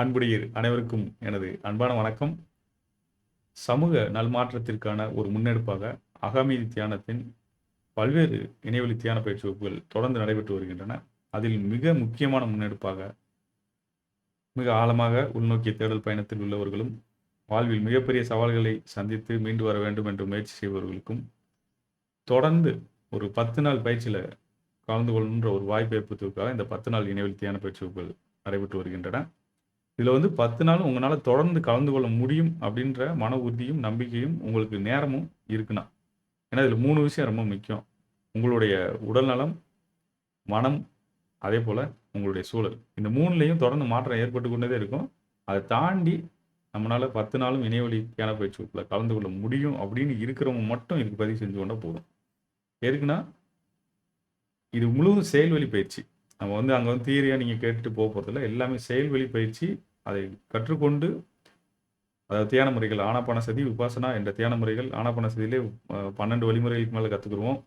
அன்புடையீர் அனைவருக்கும் எனது அன்பான வணக்கம். சமூக நல்மாற்றத்திற்கான ஒரு முன்னெடுப்பாக அகமீதி தியானத்தின் பல்வேறு இணையவழி தியான பயிற்சி வகுப்புகள் தொடர்ந்து நடைபெற்று வருகின்றன. அதில் மிக முக்கியமான முன்னெடுப்பாக மிக ஆழமாக உள்நோக்கிய தேடல் பயணத்தில் உள்ளவர்களும் வாழ்வில் மிகப்பெரிய சவால்களை சந்தித்து மீண்டு வர வேண்டும் என்று முயற்சி செய்பவர்களுக்கும் தொடர்ந்து ஒரு 10 நாள் பயிற்சியில் கலந்து கொள்கின்ற ஒரு வாய்ப்பை ஏற்படுத்துவதற்காக இந்த 10 நாள் இணையவழி தியான பயிற்சி வகுப்புகள் நடைபெற்று வருகின்றன. இதில் வந்து 10 நாளும் உங்களால் தொடர்ந்து கலந்து கொள்ள முடியும் அப்படின்ற மன உறுதியும் நம்பிக்கையும் உங்களுக்கு நேரமும் இருக்குன்னா, ஏன்னா இதில் 3 விஷயம் ரொம்ப முக்கியம். உங்களுடைய உடல்நலம், மனம், அதே போல் உங்களுடைய சூழல். இந்த 3லையும் தொடர்ந்து மாற்றம் ஏற்பட்டு கொண்டே இருக்கும். அதை தாண்டி நம்மளால் 10 நாளும் இணையவழி தியான பயிற்சி வகுப்பில் கலந்து கொள்ள முடியும் அப்படின்னு இருக்கிறவங்க மட்டும் இதுக்கு பதிவு செஞ்சு கொண்டால் போதும். எதுக்குன்னா இது முழுவதும் செயல்வழி பயிற்சி. நம்ம வந்து அங்கே வந்து தியரியாக நீங்கள் கேட்டுட்டு போக போகிறதில்ல. எல்லாமே செயல்வழி பயிற்சி. அதை கற்றுக்கொண்டு அதாவது தியான முறைகள் ஆனாபான சதி, விபாசனா என்ற தியான முறைகள் ஆனாபான சதியிலே 12 வழிமுறைகளுக்கு மேலே கற்றுக்குருவோம்.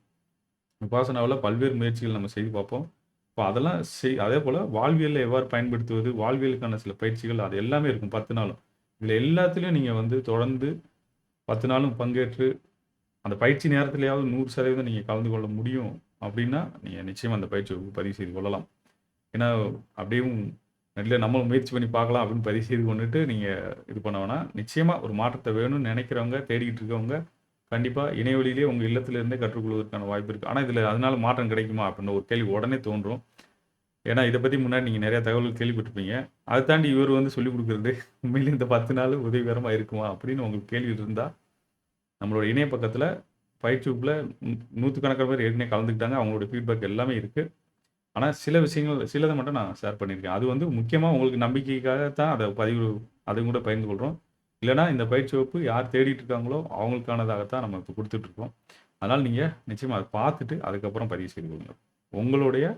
விபாசனாவில் பல்வேறு முயற்சிகள் நம்ம செய்து பார்ப்போம். இப்போ அதெல்லாம் அதே போல் வாழ்வியலில் எவ்வாறு பயன்படுத்துவது, வாழ்வியலுக்கான சில பயிற்சிகள் அது எல்லாமே இருக்கும் 10 நாளும். இதில் எல்லாத்துலேயும் நீங்கள் வந்து தொடர்ந்து 10 நாளும் பங்கேற்று அந்த பயிற்சி நேரத்திலேயாவது 100% நீங்கள் கலந்து கொள்ள முடியும் அப்படின்னா நீங்கள் நிச்சயமாக அந்த பயிற்சி பதிவு செய்து கொள்ளலாம். ஏன்னா அப்படியும் இல்லை நம்மளும் முயற்சி பண்ணி பார்க்கலாம் அப்படின்னு பதிவு செய்து கொண்டுட்டு நீங்கள் இது பண்ண வேணாம். நிச்சயமாக ஒரு மாற்றத்தை வேணும்னு நினைக்கிறவங்க, தேடிக்கிட்டு இருக்கவங்க கண்டிப்பாக இணையவழியிலே உங்கள் இல்லத்திலிருந்தே கற்றுக்கொள்வதற்கான வாய்ப்பு இருக்குது. ஆனால் இதில் அதனால மாற்றம் கிடைக்குமா அப்படின்ற ஒரு கேள்வி உடனே தோன்றும். ஏன்னா இதை பற்றி முன்னாடி நீங்கள் நிறையா தகவல்கள் கேள்விப்பட்டிருப்பீங்க. அதை தாண்டி இவர் வந்து சொல்லிக் கொடுக்குறது உண்மையிலே இந்த 10 நாள் உதவிகரமாக இருக்குமா அப்படின்னு உங்களுக்கு கேள்வி இருந்தால் நம்மளோட இணைய பக்கத்தில் பயிற்சி வகுப்பில் நூற்றுக்கணக்கான பேர் ஏற்கனவே கலந்துக்கிட்டாங்க. அவங்களோட ஃபீட்பேக் எல்லாமே இருக்குது. ஆனால் சில விஷயங்கள் சிலதை மட்டும் நான் ஷேர் பண்ணியிருக்கேன். அது வந்து முக்கியமாக உங்களுக்கு நம்பிக்கைக்காக தான் அதையும் கூட பகிர்ந்து கொள்கிறோம். இல்லைனா இந்த பயிற்சி வகுப்பு யார் தேடிட்டு இருக்காங்களோ அவங்களுக்கானதாகத்தான் நம்ம இப்போ கொடுத்துட்ருக்கோம். அதனால் நீங்கள் நிச்சயமாக அதை பார்த்துட்டு அதுக்கப்புறம் பதிவு செய்து கொள்ளுங்கள். உங்களுடைய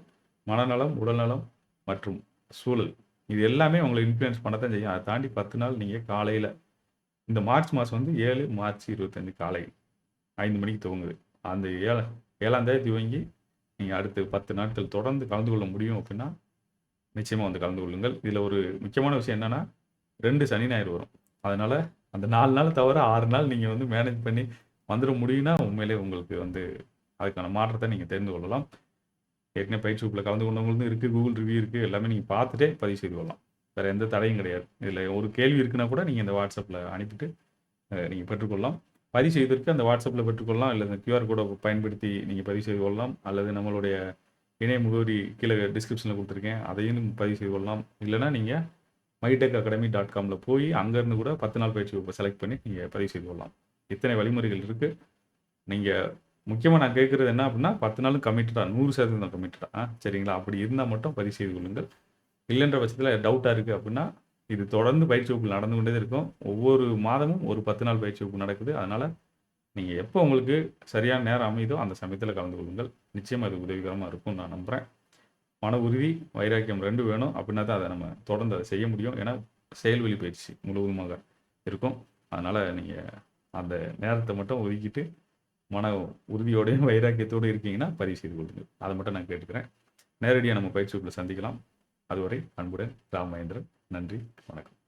மனநலம், உடல்நலம் மற்றும் சூழல் இது எல்லாமே உங்களை இன்ஃப்ளூயன்ஸ் பண்ணத்தான் செய்யும். அதை தாண்டி 10 நாள் நீங்கள் காலையில் இந்த மார்ச் மாதம் வந்து 7 மார்ச் 25 காலையில் 5 மணிக்கு துவங்குது. அந்த 7ஆம் தேதி துவங்கி நீங்கள் அடுத்து 10 நாட்கள் தொடர்ந்து கலந்து கொள்ள முடியும் அப்படின்னா நிச்சயமாக வந்து கலந்து கொள்ளுங்கள். இதில் ஒரு முக்கியமான விஷயம் என்னென்னா 2 சனி ஞாயிறு வரும். அதனால் அந்த 4 நாள் தவிர 6 நாள் நீங்கள் வந்து மேனேஜ் பண்ணி வந்துட முடியும்னா உண்மையிலே உங்களுக்கு வந்து அதுக்கான மாற்றத்தை நீங்கள் தெரிந்து கொள்ளலாம். ஏற்கனவே பயிற்சி வகுப்பில் கலந்து கொண்டவங்களும் இருக்குது, கூகுள் ரிவ்யூ இருக்குது, எல்லாமே நீங்கள் பார்த்துட்டே பதிவு செய்து கொள்ளலாம். வேறு எந்த தடையும் கிடையாது. இதில் ஒரு கேள்வி இருக்குன்னா கூட நீங்கள் இந்த வாட்ஸ்அப்பில் அனுப்பிட்டு நீங்கள் பெற்றுக்கொள்ளலாம். பதிவு செய்வதற்கு அந்த வாட்ஸ்அப்பில் பெற்றுக்கொள்ளலாம். இல்லை இந்த QR கோடை பயன்படுத்தி நீங்கள் பதிவு செய்து கொள்ளலாம். அல்லது நம்மளுடைய இணைய முகவரி கீழே டிஸ்கிரிப்ஷனில் கொடுத்துருக்கேன், அதையும் பதிவு செய்து கொள்ளலாம். இல்லைனா நீங்கள் mytechacademy.comல போய் அங்கேருந்து கூட 10 நாள் பயிற்சி வகுப்பை செலக்ட் பண்ணி நீங்கள் பதிவு செய்து கொள்ளலாம். இத்தனை வழிமுறைகள் இருக்குது. நீங்கள் முக்கியமாக நான் கேட்குறது என்ன அப்படின்னா 10 நாளும் கமிட்டடாக 100% கமிட்டடாக சரிங்களா? அப்படி இருந்தால் மட்டும் பதிவு செய்து கொள்ளுங்கள். இல்லைன்ற பட்சத்தில் டவுட்டாக இருக்குது அப்படின்னா இது தொடர்ந்து பயிற்சி வகுப்பு நடந்து கொண்டே இருக்கும். ஒவ்வொரு மாதமும் ஒரு 10 நாள் பயிற்சி வகுப்பு நடக்குது. அதனால் நீங்கள் எப்போ உங்களுக்கு சரியான நேரம் அமையுதோ அந்த சமயத்தில் கலந்து கொள்ளுங்கள். நிச்சயமாக அது உதவிகரமாக இருக்கும்னு நான் நம்புகிறேன். மன உறுதி, வைராக்கியம் 2 வேணும். அப்படின்னா தான் அதை நம்ம தொடர்ந்து அதை செய்ய முடியும். ஏன்னா செயல்வழி பயிற்சி முழுவதுமாக இருக்கும். அதனால் நீங்கள் அந்த நேரத்தை மட்டும் ஒதுக்கிட்டு மன உறுதியோடையும் வைராக்கியத்தோடு இருக்கீங்கன்னா பதிவு செய்து கொள்ளுங்கள். அதை மட்டும் நான் கேட்டுக்கிறேன். நேரடியாக நம்ம பயிற்சி வகுப்பில் சந்திக்கலாம். அதுவரை அன்புடன் ராமேந்திரன். நன்றி, வணக்கம்.